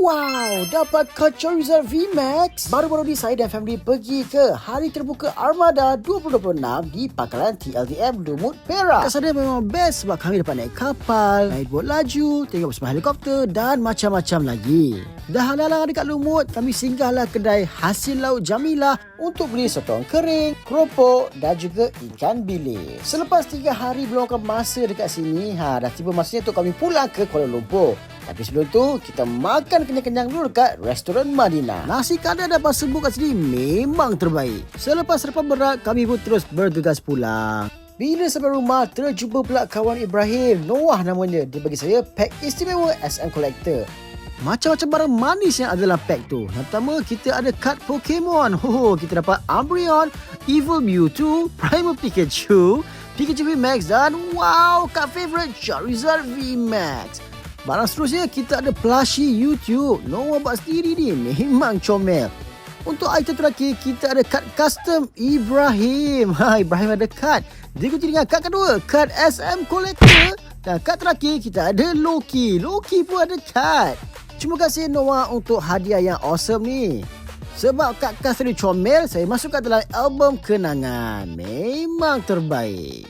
Wow, dapat kad Charizard VMAX. Baru-baru ni saya dan family pergi ke Hari Terbuka Armada 2026 di pangkalan TLDM Lumut Perak. Kat sana memang best sebab kami dapat naik kapal, naik bot laju, tengok bersama helikopter dan macam-macam lagi. Dah halang dekat Lumut, kami singgahlah kedai hasil laut Jamilah untuk beli sotong kering, keropok dan juga ikan bilis. Selepas 3 hari meluangkan masa dekat sini, dah tiba masanya untuk kami pulang ke Kuala Lumpur. Tapi sebelum tu, kita makan kenyang-kenyang dulu dekat restoran Madinah. Nasi kandar dan pasir kat sini memang terbaik. Selepas sarapan berat, kami pun terus bergegas pulang. Bila sampai rumah, terjumpa pula kawan Ibrahim. Noah namanya. Dia bagi saya pack istimewa SM Collector. Macam-macam barang manis yang ada dalam pack tu. Yang pertama, kita ada kad Pokemon. Kita dapat Umbreon, Evil Mewtwo, Primal Pikachu, Pikachu VMAX dan wow, kad favorite Charizard VMAX. Barang seterusnya, kita ada plushie YouTube. Noah buat sendiri ni. Memang comel. Untuk item terakhir, kita ada kad custom Ibrahim. Ibrahim ada kad. Diikuti dengan kad kedua, kad SM Collector. Dan kad terakhir, kita ada Loki. Loki pun ada kad. Terima kasih Noah untuk hadiah yang awesome ni. Sebab kad custom ni comel, saya masukkan dalam album kenangan. Memang terbaik.